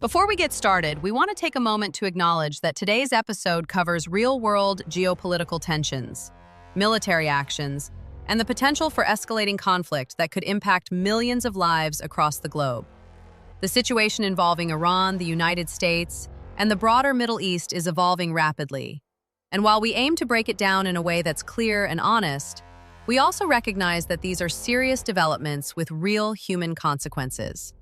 Before we get started, we want to take a moment to acknowledge that today's episode covers real-world geopolitical tensions, military actions, and the potential for escalating conflict that could impact millions of lives across the globe. The situation involving Iran, the United States, and the broader Middle East is evolving rapidly. And while we aim to break it down in a way that's clear and honest, we also recognize that these are serious developments with real human consequences.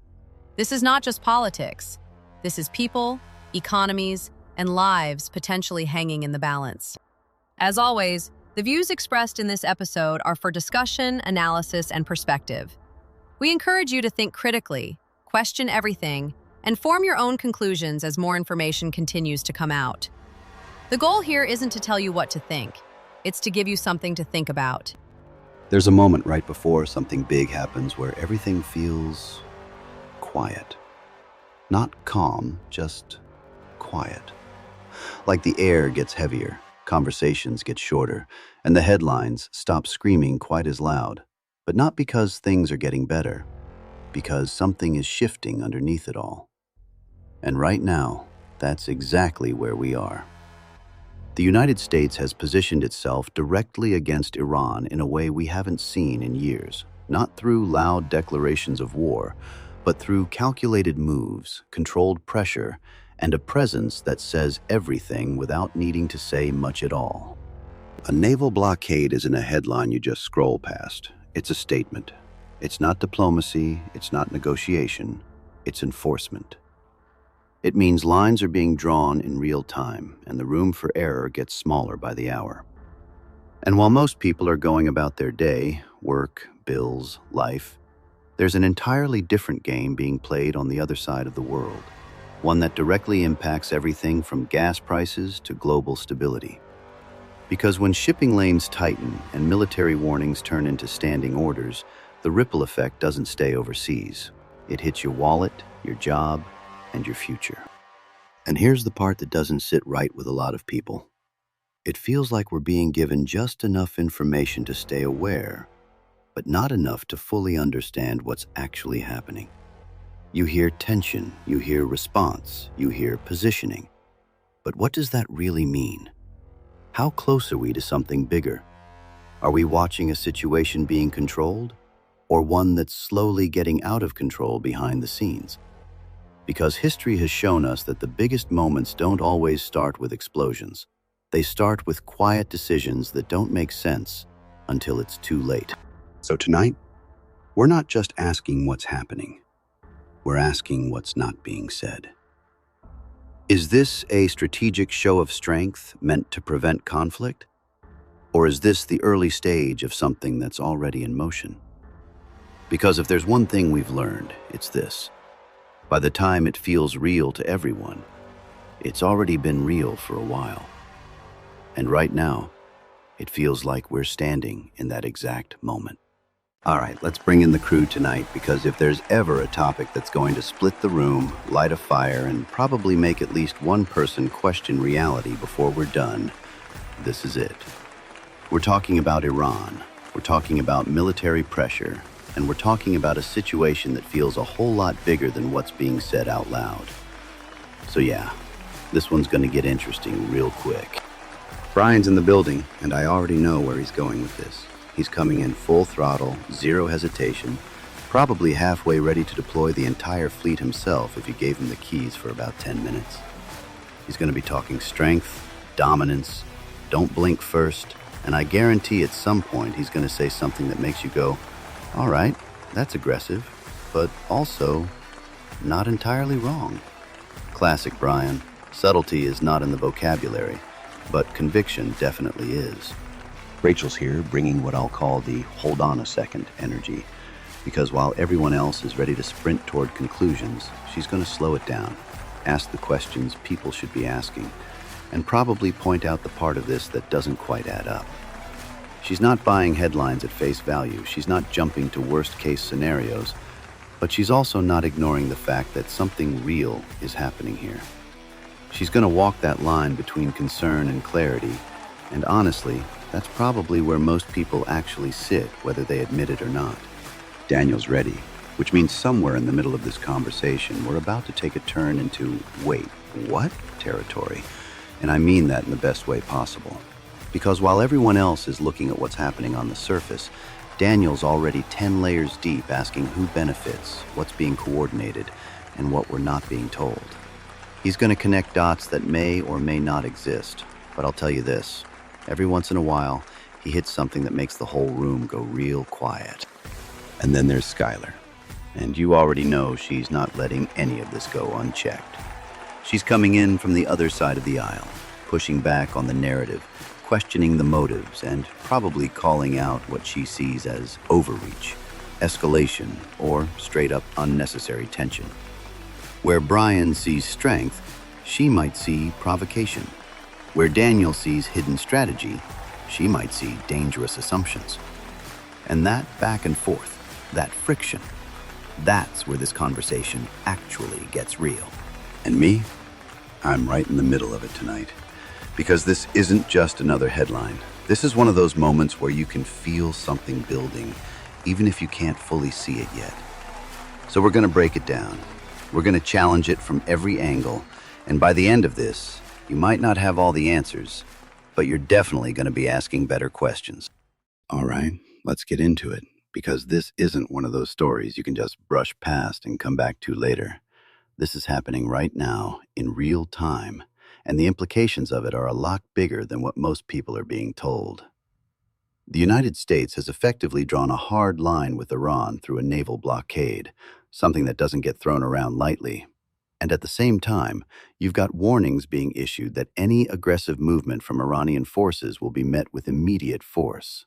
This is not just politics. This is people, economies, and lives potentially hanging in the balance. As always, the views expressed in this episode are for discussion, analysis, and perspective. We encourage you to think critically, question everything, and form your own conclusions as more information continues to come out. The goal here isn't to tell you what to think. It's to give you something to think about. There's a moment right before something big happens where everything feels quiet. Not calm, just quiet. Like the air gets heavier, conversations get shorter, and the headlines stop screaming quite as loud. But not because things are getting better, because something is shifting underneath it all. And right now, that's exactly where we are. The United States has positioned itself directly against Iran in a way we haven't seen in years, not through loud declarations of war, but through calculated moves, controlled pressure, and a presence that says everything without needing to say much at all. A naval blockade isn't a headline you just scroll past. It's a statement. It's not diplomacy, it's not negotiation, it's enforcement. It means lines are being drawn in real time, and the room for error gets smaller by the hour. And while most people are going about their day, work, bills, life, there's an entirely different game being played on the other side of the world, one that directly impacts everything from gas prices to global stability. Because when shipping lanes tighten and military warnings turn into standing orders, the ripple effect doesn't stay overseas. It hits your wallet, your job, and your future. And here's the part that doesn't sit right with a lot of people. It feels like we're being given just enough information to stay aware, but not enough to fully understand what's actually happening. You hear tension, you hear response, you hear positioning. But what does that really mean? How close are we to something bigger? Are we watching a situation being controlled, or one that's slowly getting out of control behind the scenes? Because history has shown us that the biggest moments don't always start with explosions. They start with quiet decisions that don't make sense until it's too late. So tonight, we're not just asking what's happening. We're asking what's not being said. Is this a strategic show of strength meant to prevent conflict? Or is this the early stage of something that's already in motion? Because if there's one thing we've learned, it's this. By the time it feels real to everyone, it's already been real for a while. And right now, it feels like we're standing in that exact moment. All right, let's bring in the crew tonight, because if there's ever a topic that's going to split the room, light a fire, and probably make at least one person question reality before we're done, this is it. We're talking about Iran. We're talking about military pressure. And we're talking about a situation that feels a whole lot bigger than what's being said out loud. So yeah, this one's going to get interesting real quick. Brian's in the building, and I already know where he's going with this. He's coming in full throttle, zero hesitation, probably halfway ready to deploy the entire fleet himself if you gave him the keys for about 10 minutes. He's going to be talking strength, dominance, don't blink first, and I guarantee at some point he's going to say something that makes you go, all right, that's aggressive, but also not entirely wrong. Classic Brian. Subtlety is not in the vocabulary, but conviction definitely is. Rachel's here, bringing what I'll call the hold on a second energy, because while everyone else is ready to sprint toward conclusions, she's going to slow it down, ask the questions people should be asking, and probably point out the part of this that doesn't quite add up. She's not buying headlines at face value, she's not jumping to worst-case scenarios, but she's also not ignoring the fact that something real is happening here. She's going to walk that line between concern and clarity, and honestly, that's probably where most people actually sit, whether they admit it or not. Daniel's ready. which means somewhere in the middle of this conversation, we're about to take a turn into wait, what territory? And I mean that in the best way possible. Because while everyone else is looking at what's happening on the surface, Daniel's already 10 layers deep asking who benefits, what's being coordinated, and what we're not being told. He's going to connect dots that may or may not exist, but I'll tell you this, every once in a while, he hits something that makes the whole room go real quiet. And then there's Skylar. And you already know she's not letting any of this go unchecked. She's coming in from the other side of the aisle, pushing back on the narrative, questioning the motives, and probably calling out what she sees as overreach, escalation, or straight-up unnecessary tension. Where Brian sees strength, she might see provocation. Where Daniel sees hidden strategy, she might see dangerous assumptions. And that back and forth, that friction, that's where this conversation actually gets real. And me, I'm right in the middle of it tonight. Because this isn't just another headline. This is one of those moments where you can feel something building, even if you can't fully see it yet. So we're going to break it down. We're going to challenge it from every angle. And by the end of this, you might not have all the answers, but you're definitely going to be asking better questions. All right, let's get into it. Because this isn't one of those stories you can just brush past and come back to later. This is happening right now, in real time, and the implications of it are a lot bigger than what most people are being told. The United States has effectively drawn a hard line with Iran through a naval blockade, something that doesn't get thrown around lightly. And at the same time, you've got warnings being issued that any aggressive movement from Iranian forces will be met with immediate force.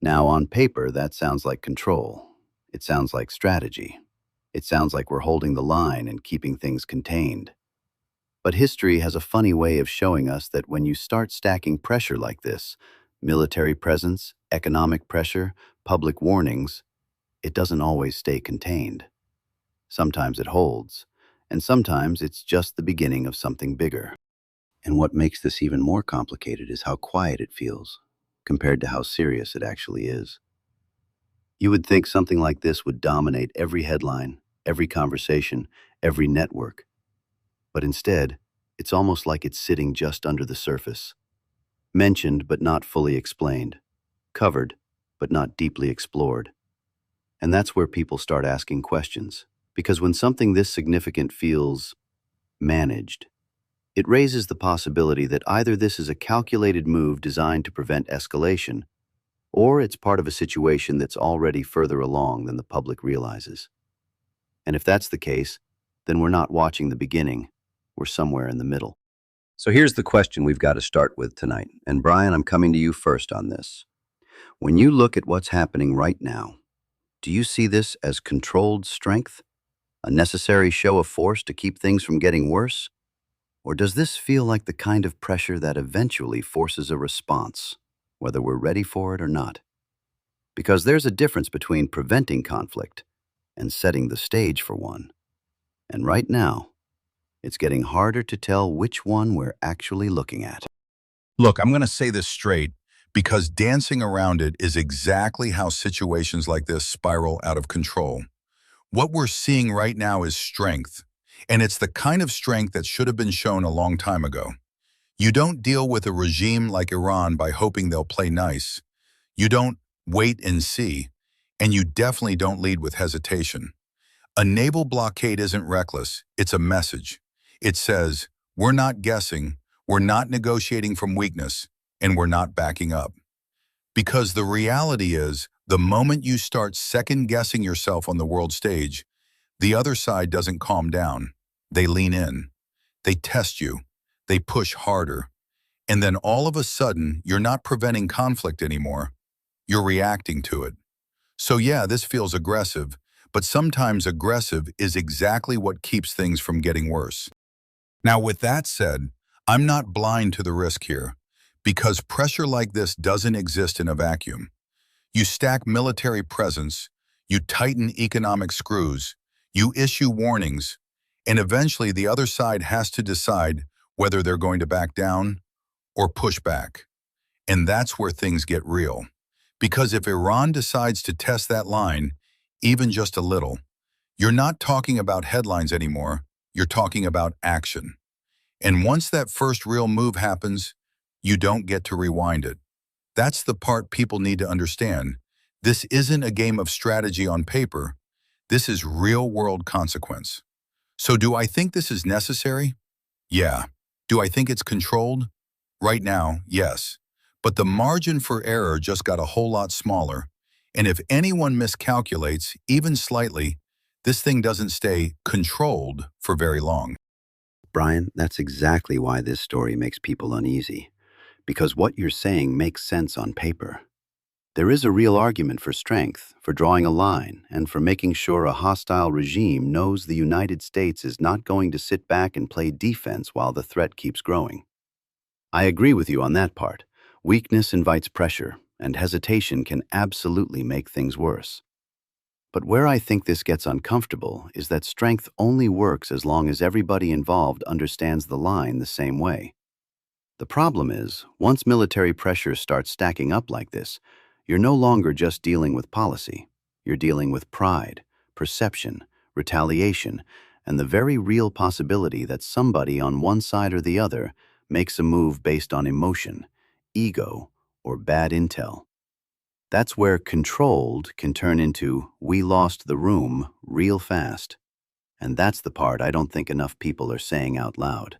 Now, on paper, that sounds like control. It sounds like strategy. It sounds like we're holding the line and keeping things contained. But history has a funny way of showing us that when you start stacking pressure like this, military presence, economic pressure, public warnings, it doesn't always stay contained. Sometimes it holds, and sometimes it's just the beginning of something bigger. And what makes this even more complicated is how quiet it feels, compared to how serious it actually is. You would think something like this would dominate every headline, every conversation, every network. But instead, it's almost like it's sitting just under the surface. Mentioned but not fully explained. Covered but not deeply explored. And that's where people start asking questions. Because when something this significant feels managed, it raises the possibility that either this is a calculated move designed to prevent escalation, or it's part of a situation that's already further along than the public realizes. And if that's the case, then we're not watching the beginning, we're somewhere in the middle. So here's the question we've got to start with tonight. And Brian, I'm coming to you first on this. When you look at what's happening right now, do you see this as controlled strength? A necessary show of force to keep things from getting worse? Or does this feel like the kind of pressure that eventually forces a response, whether we're ready for it or not? Because there's a difference between preventing conflict and setting the stage for one. And right now, it's getting harder to tell which one we're actually looking at. Look, I'm going to say this straight because dancing around it is exactly how situations like this spiral out of control. What we're seeing right now is strength, and it's the kind of strength that should have been shown a long time ago. You don't deal with a regime like Iran by hoping they'll play nice. You don't wait and see, and you definitely don't lead with hesitation. A naval blockade isn't reckless, it's a message. It says, we're not guessing, we're not negotiating from weakness, and we're not backing up. Because the reality is, the moment you start second-guessing yourself on the world stage, the other side doesn't calm down. They lean in. They test you. They push harder. And then all of a sudden, you're not preventing conflict anymore. You're reacting to it. So yeah, this feels aggressive, but sometimes aggressive is exactly what keeps things from getting worse. Now, with that said, I'm not blind to the risk here, because pressure like this doesn't exist in a vacuum. You stack military presence, you tighten economic screws, you issue warnings, and eventually the other side has to decide whether they're going to back down or push back. And that's where things get real. Because if Iran decides to test that line, even just a little, you're not talking about headlines anymore, you're talking about action. And once that first real move happens, you don't get to rewind it. That's the part people need to understand. This isn't a game of strategy on paper. This is real-world consequence. So do I think this is necessary? Yeah. Do I think it's controlled? Right now, yes. But the margin for error just got a whole lot smaller. And if anyone miscalculates, even slightly, this thing doesn't stay controlled for very long. Brian, that's exactly why this story makes people uneasy. Because what you're saying makes sense on paper. There is a real argument for strength, for drawing a line, and for making sure a hostile regime knows the United States is not going to sit back and play defense while the threat keeps growing. I agree with you on that part. Weakness invites pressure, and hesitation can absolutely make things worse. But where I think this gets uncomfortable is that strength only works as long as everybody involved understands the line the same way. The problem is, once military pressure starts stacking up like this, you're no longer just dealing with policy. You're dealing with pride, perception, retaliation, and the very real possibility that somebody on one side or the other makes a move based on emotion, ego, or bad intel. That's where controlled can turn into "we lost the room" real fast. And that's the part I don't think enough people are saying out loud.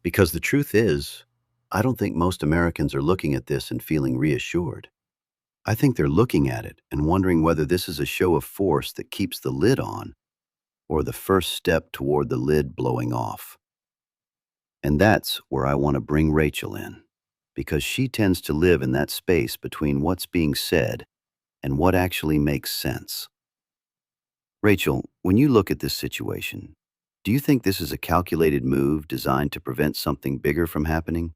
Because the truth is, I don't think most Americans are looking at this and feeling reassured. I think they're looking at it and wondering whether this is a show of force that keeps the lid on, or the first step toward the lid blowing off. And that's where I want to bring Rachel in, because she tends to live in that space between what's being said and what actually makes sense. Rachel, when you look at this situation, do you think this is a calculated move designed to prevent something bigger from happening?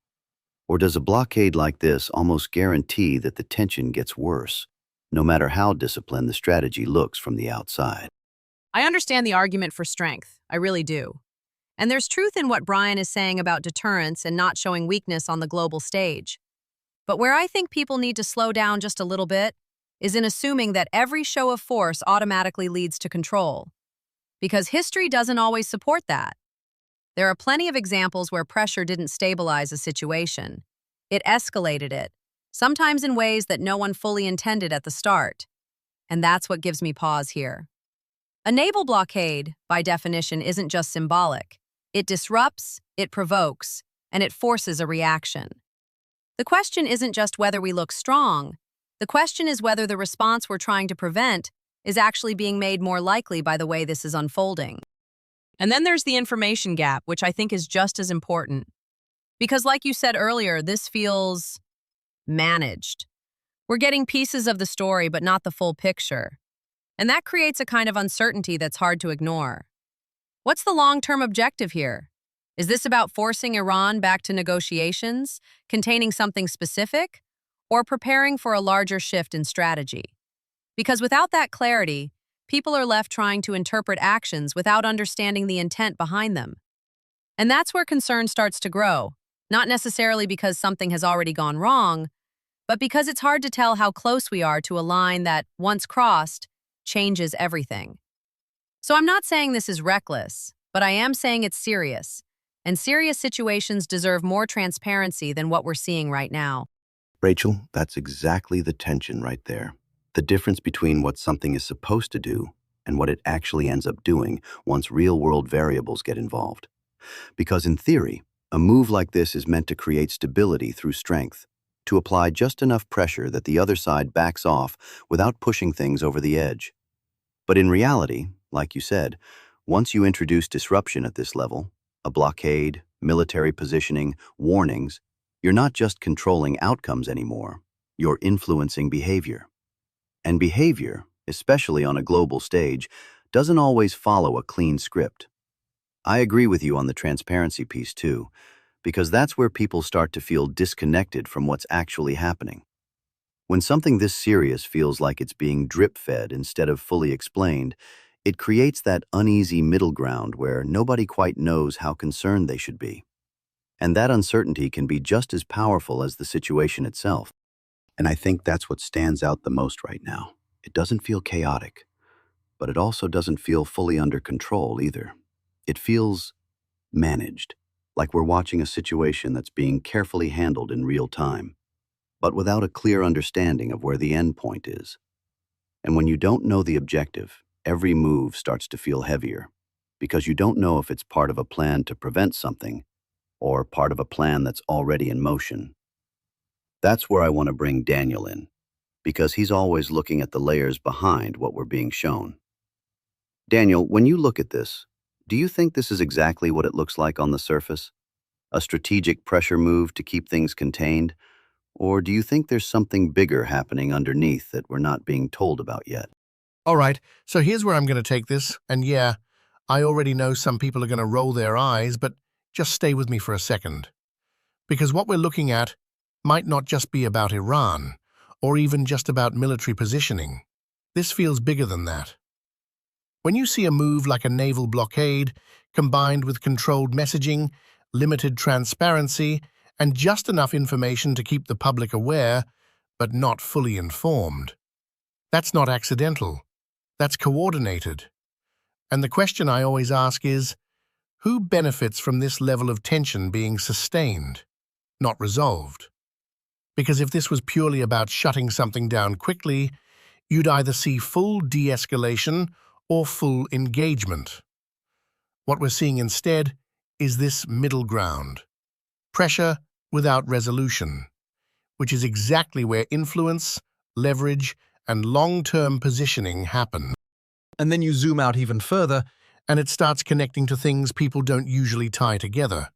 Or does a blockade like this almost guarantee that the tension gets worse, no matter how disciplined the strategy looks from the outside? I understand the argument for strength. I really do. And there's truth in what Brian is saying about deterrence and not showing weakness on the global stage. But where I think people need to slow down just a little bit is in assuming that every show of force automatically leads to control. Because history doesn't always support that. There are plenty of examples where pressure didn't stabilize a situation. It escalated it, sometimes in ways that no one fully intended at the start. And that's what gives me pause here. A naval blockade, by definition, isn't just symbolic. It disrupts, it provokes, and it forces a reaction. The question isn't just whether we look strong. The question is whether the response we're trying to prevent is actually being made more likely by the way this is unfolding. And then there's the information gap, which I think is just as important. Because like you said earlier, this feels managed. We're getting pieces of the story, but not the full picture. And that creates a kind of uncertainty that's hard to ignore. What's the long-term objective here? Is this about forcing Iran back to negotiations, containing something specific, or preparing for a larger shift in strategy? Because without that clarity, people are left trying to interpret actions without understanding the intent behind them. And that's where concern starts to grow, not necessarily because something has already gone wrong, but because it's hard to tell how close we are to a line that, once crossed, changes everything. So I'm not saying this is reckless, but I am saying it's serious. And serious situations deserve more transparency than what we're seeing right now. Rachel, that's exactly the tension right there. The difference between what something is supposed to do and what it actually ends up doing once real-world variables get involved. Because in theory, a move like this is meant to create stability through strength, to apply just enough pressure that the other side backs off without pushing things over the edge. But in reality, like you said, once you introduce disruption at this level, a blockade, military positioning, warnings, you're not just controlling outcomes anymore, you're influencing behavior. And behavior, especially on a global stage, doesn't always follow a clean script. I agree with you on the transparency piece too, because that's where people start to feel disconnected from what's actually happening. When something this serious feels like it's being drip-fed instead of fully explained, it creates that uneasy middle ground where nobody quite knows how concerned they should be. And that uncertainty can be just as powerful as the situation itself. And I think that's what stands out the most right now. It doesn't feel chaotic. but it also doesn't feel fully under control either. It feels managed, like we're watching a situation that's being carefully handled in real time, but without a clear understanding of where the end point is. And when you don't know the objective, every move starts to feel heavier, because you don't know if it's part of a plan to prevent something or part of a plan that's already in motion. That's where I want to bring Daniel in, because he's always looking at the layers behind what we're being shown. Daniel, when you look at this, do you think this is exactly what it looks like on the surface? A strategic pressure move to keep things contained? Or do you think there's something bigger happening underneath that we're not being told about yet? All right, so here's where I'm going to take this, and yeah, I already know some people are going to roll their eyes, but just stay with me for a second. Because what we're looking at might not just be about Iran, or even just about military positioning. This feels bigger than that. When you see a move like a naval blockade, combined with controlled messaging, limited transparency, and just enough information to keep the public aware, but not fully informed, that's not accidental. That's coordinated. And the question I always ask is, who benefits from this level of tension being sustained, not resolved? Because if this was purely about shutting something down quickly, you'd either see full de-escalation or full engagement. What we're seeing instead is this middle ground, pressure without resolution, which is exactly where influence, leverage, and long-term positioning happen. And then you zoom out even further, and it starts connecting to things people don't usually tie together.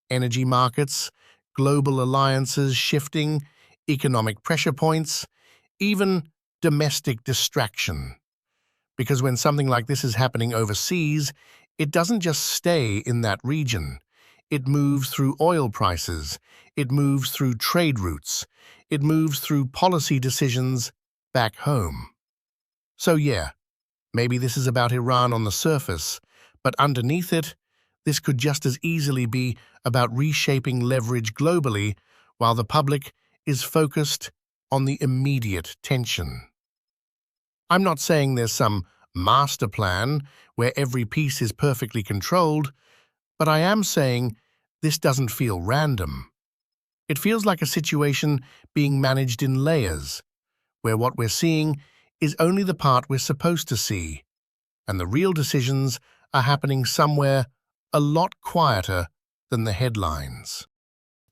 Energy markets, global alliances shifting, economic pressure points, even domestic distraction. Because when something like this is happening overseas, it doesn't just stay in that region. It moves through oil prices, it moves through trade routes, it moves through policy decisions back home. So yeah, maybe this is about Iran on the surface, but underneath it, this could just as easily be about reshaping leverage globally while the public is focused on the immediate tension. I'm not saying there's some master plan where every piece is perfectly controlled, but I am saying this doesn't feel random. It feels like a situation being managed in layers, where what we're seeing is only the part we're supposed to see, and the real decisions are happening somewhere a lot quieter than the headlines.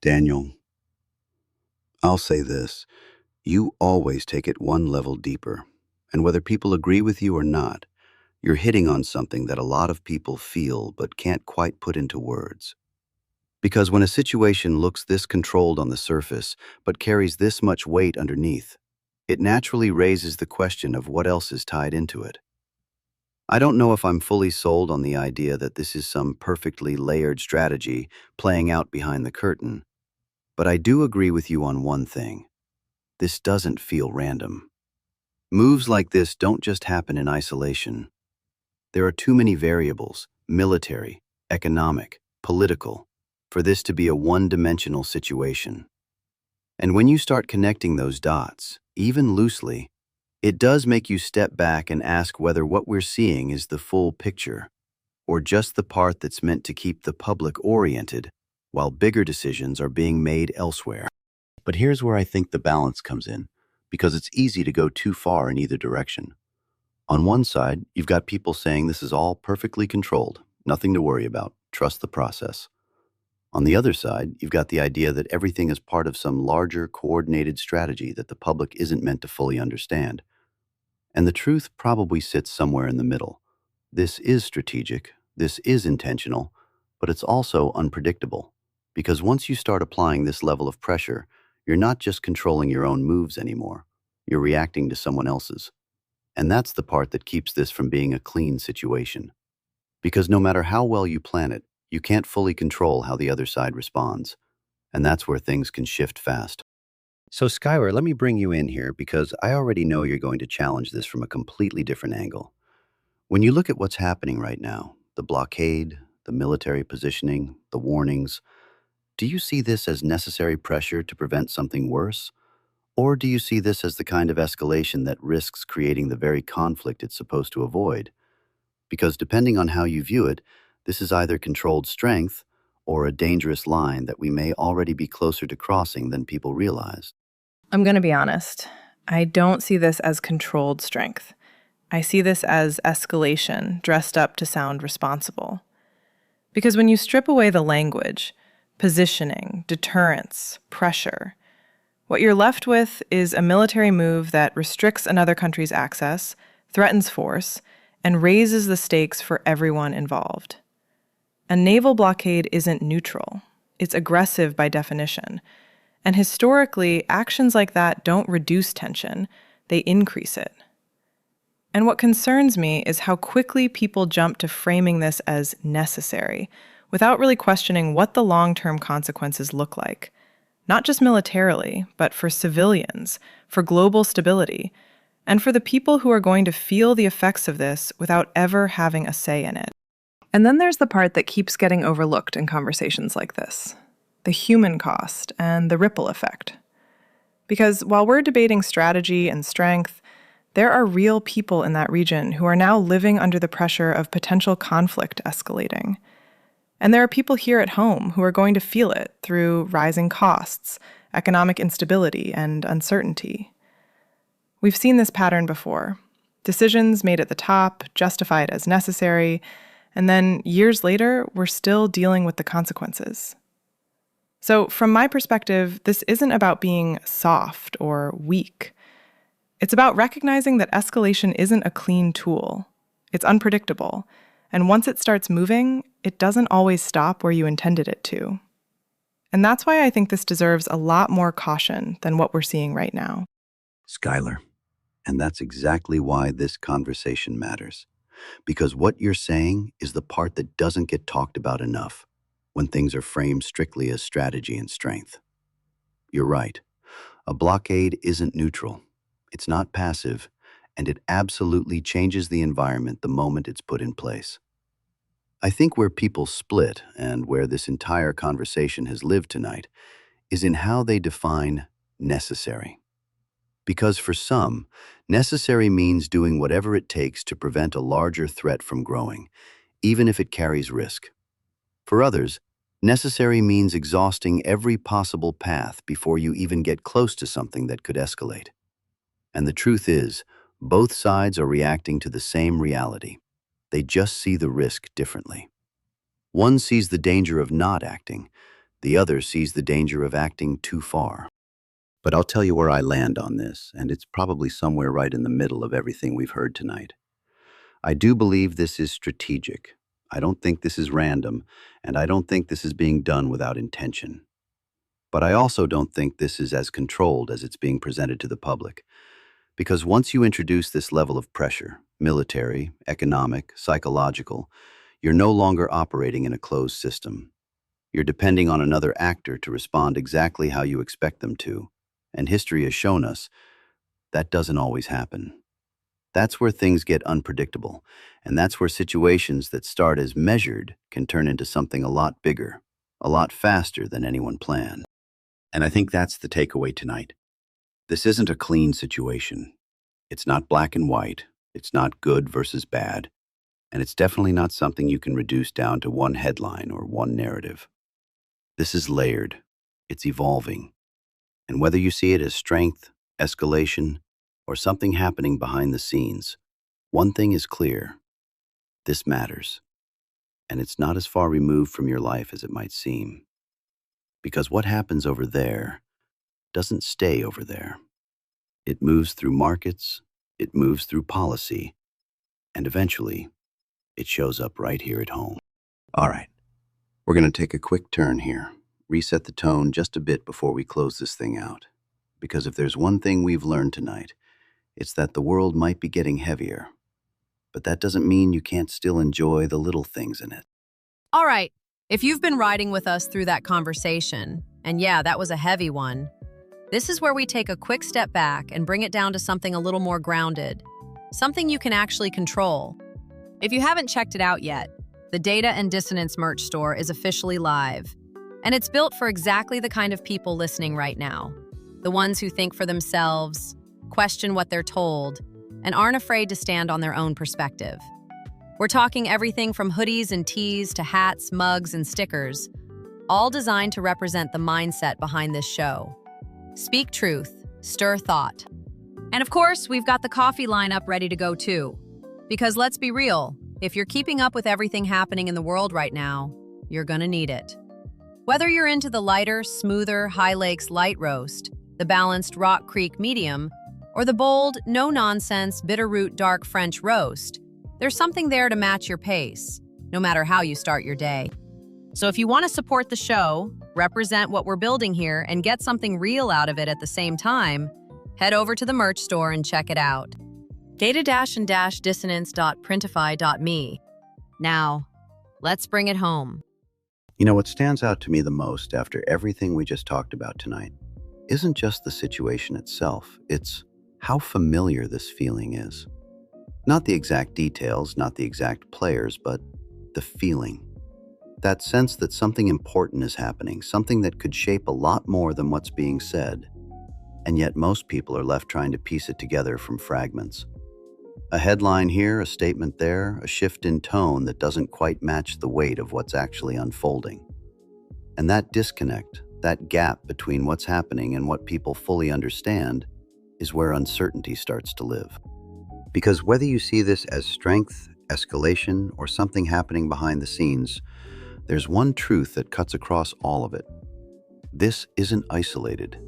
Daniel, I'll say this. You always take it one level deeper, and whether people agree with you or not, you're hitting on something that a lot of people feel but can't quite put into words. Because when a situation looks this controlled on the surface but carries this much weight underneath, it naturally raises the question of what else is tied into it. I don't know if I'm fully sold on the idea that this is some perfectly layered strategy playing out behind the curtain, but I do agree with you on one thing. This doesn't feel random. Moves like this don't just happen in isolation. There are too many variables, military, economic, political, for this to be a one-dimensional situation. And when you start connecting those dots, even loosely, it does make you step back and ask whether what we're seeing is the full picture, or just the part that's meant to keep the public oriented while bigger decisions are being made elsewhere. But here's where I think the balance comes in, because it's easy to go too far in either direction. On one side, you've got people saying this is all perfectly controlled, nothing to worry about, trust the process. On the other side, you've got the idea that everything is part of some larger, coordinated strategy that the public isn't meant to fully understand. And the truth probably sits somewhere in the middle. This is strategic, this is intentional, but it's also unpredictable. Because once you start applying this level of pressure, you're not just controlling your own moves anymore. You're reacting to someone else's. And that's the part that keeps this from being a clean situation. Because no matter how well you plan it, you can't fully control how the other side responds. And that's where things can shift fast. So Skylar, let me bring you in here because I already know you're going to challenge this from a completely different angle. When you look at what's happening right now, the blockade, the military positioning, the warnings, do you see this as necessary pressure to prevent something worse? Or do you see this as the kind of escalation that risks creating the very conflict it's supposed to avoid? Because depending on how you view it, this is either controlled strength or a dangerous line that we may already be closer to crossing than people realize. I'm going to be honest. I don't see this as controlled strength. I see this as escalation dressed up to sound responsible. Because when you strip away the language, positioning, deterrence, pressure, what you're left with is a military move that restricts another country's access, threatens force, and raises the stakes for everyone involved. A naval blockade isn't neutral. It's aggressive by definition. And historically, actions like that don't reduce tension, they increase it. And what concerns me is how quickly people jump to framing this as necessary, without really questioning what the long-term consequences look like. Not just militarily, but for civilians, for global stability, and for the people who are going to feel the effects of this without ever having a say in it. And then there's the part that keeps getting overlooked in conversations like this. The human cost and the ripple effect. Because while we're debating strategy and strength, there are real people in that region who are now living under the pressure of potential conflict escalating. And there are people here at home who are going to feel it through rising costs, economic instability, and uncertainty. We've seen this pattern before. Decisions made at the top, justified as necessary, and then years later, we're still dealing with the consequences. So from my perspective, this isn't about being soft or weak. It's about recognizing that escalation isn't a clean tool. It's unpredictable. And once it starts moving, it doesn't always stop where you intended it to. And that's why I think this deserves a lot more caution than what we're seeing right now. Skylar, and that's exactly why this conversation matters. Because what you're saying is the part that doesn't get talked about enough when things are framed strictly as strategy and strength. You're right. A blockade isn't neutral. It's not passive, and it absolutely changes the environment the moment it's put in place. I think where people split, and where this entire conversation has lived tonight, is in how they define necessary. Because for some, necessary means doing whatever it takes to prevent a larger threat from growing, even if it carries risk. For others, necessary means exhausting every possible path before you even get close to something that could escalate. And the truth is, both sides are reacting to the same reality. They just see the risk differently. One sees the danger of not acting. The other sees the danger of acting too far. But I'll tell you where I land on this, and it's probably somewhere right in the middle of everything we've heard tonight. I do believe this is strategic. I don't think this is random, and I don't think this is being done without intention. But I also don't think this is as controlled as it's being presented to the public. Because once you introduce this level of pressure, military, economic, psychological, you're no longer operating in a closed system. You're depending on another actor to respond exactly how you expect them to. And history has shown us that doesn't always happen. That's where things get unpredictable, and that's where situations that start as measured can turn into something a lot bigger, a lot faster than anyone planned. And I think that's the takeaway tonight. This isn't a clean situation. It's not black and white. It's not good versus bad. And it's definitely not something you can reduce down to one headline or one narrative. This is layered. It's evolving. And whether you see it as strength, escalation, or something happening behind the scenes, one thing is clear. This matters. And it's not as far removed from your life as it might seem. Because what happens over there doesn't stay over there. It moves through markets, it moves through policy, and eventually, it shows up right here at home. All right, we're going to take a quick turn here, reset the tone just a bit before we close this thing out. Because if there's one thing we've learned tonight, it's that the world might be getting heavier. But that doesn't mean you can't still enjoy the little things in it. All right, if you've been riding with us through that conversation, and yeah, that was a heavy one, this is where we take a quick step back and bring it down to something a little more grounded, something you can actually control. If you haven't checked it out yet, the Data and Dissonance merch store is officially live, and it's built for exactly the kind of people listening right now. the ones who think for themselves, question what they're told, and aren't afraid to stand on their own perspective. We're talking everything from hoodies and tees to hats, mugs, and stickers, all designed to represent the mindset behind this show. Speak truth, stir thought. And of course, we've got the coffee lineup ready to go too. Because let's be real, if you're keeping up with everything happening in the world right now, you're gonna need it. Whether you're into the lighter, smoother High Lakes light roast, the balanced Rock Creek medium, or the bold, no-nonsense Bitterroot dark French roast, there's something there to match your pace, no matter how you start your day. So if you want to support the show, represent what we're building here, and get something real out of it at the same time, head over to the merch store and check it out. data-and-dissonance.printify.me. Now, let's bring it home. You know, what stands out to me the most after everything we just talked about tonight isn't just the situation itself, it's how familiar this feeling is. Not the exact details, not the exact players, but the feeling. That sense that something important is happening, something that could shape a lot more than what's being said. And yet most people are left trying to piece it together from fragments. A headline here, a statement there, a shift in tone that doesn't quite match the weight of what's actually unfolding. And that disconnect, that gap between what's happening and what people fully understand, is where uncertainty starts to live. Because whether you see this as strength, escalation, or something happening behind the scenes, there's one truth that cuts across all of it. This isn't isolated.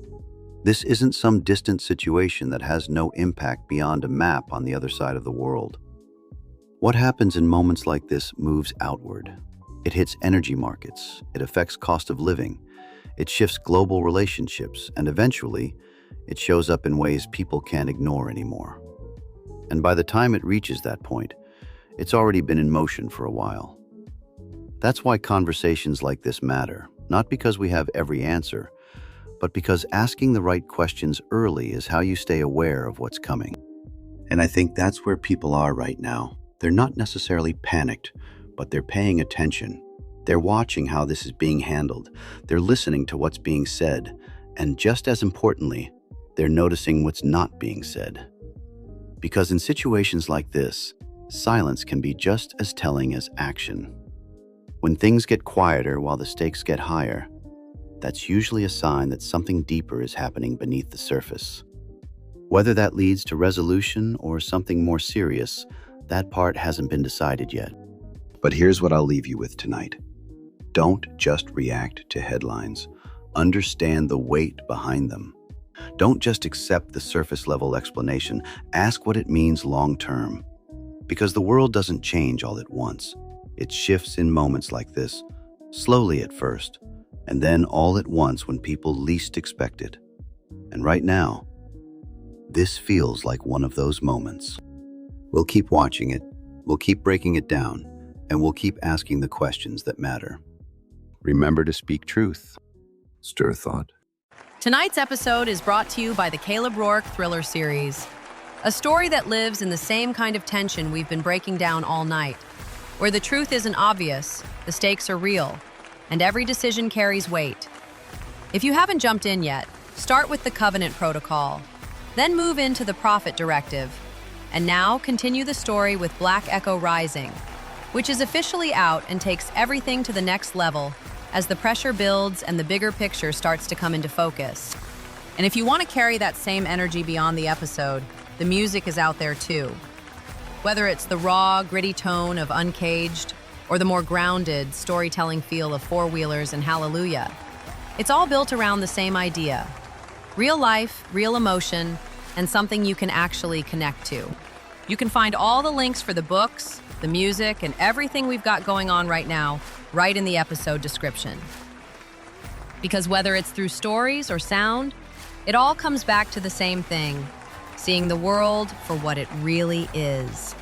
This isn't some distant situation that has no impact beyond a map on the other side of the world. What happens in moments like this moves outward. It hits energy markets, it affects cost of living, it shifts global relationships, and eventually, it shows up in ways people can't ignore anymore. And by the time it reaches that point, it's already been in motion for a while. That's why conversations like this matter, not because we have every answer, but because asking the right questions early is how you stay aware of what's coming. And I think that's where people are right now. They're not necessarily panicked, but they're paying attention. They're watching how this is being handled. They're listening to what's being said. And just as importantly, they're noticing what's not being said. Because in situations like this, silence can be just as telling as action. When things get quieter while the stakes get higher, that's usually a sign that something deeper is happening beneath the surface. Whether that leads to resolution or something more serious, that part hasn't been decided yet. But here's what I'll leave you with tonight. Don't just react to headlines. Understand the weight behind them. Don't just accept the surface-level explanation. Ask what it means long-term. Because the world doesn't change all at once. It shifts in moments like this, slowly at first, and then all at once when people least expect it. And right now, this feels like one of those moments. We'll keep watching it, we'll keep breaking it down, and we'll keep asking the questions that matter. Remember to speak truth. Stir thought. Tonight's episode is brought to you by the Caleb Rourke Thriller series, a story that lives in the same kind of tension we've been breaking down all night, where the truth isn't obvious, the stakes are real, and every decision carries weight. If you haven't jumped in yet, start with the Covenant Protocol, then move into the Prophet Directive, and now continue the story with Black Echo Rising, which is officially out and takes everything to the next level as the pressure builds and the bigger picture starts to come into focus. And if you want to carry that same energy beyond the episode, the music is out there too. Whether it's the raw, gritty tone of Uncaged or the more grounded, storytelling feel of Four Wheelers and Hallelujah, it's all built around the same idea. Real life, real emotion, and something you can actually connect to. You can find all the links for the books, the music, and everything we've got going on right now right in the episode description. Because whether it's through stories or sound, it all comes back to the same thing: seeing the world for what it really is.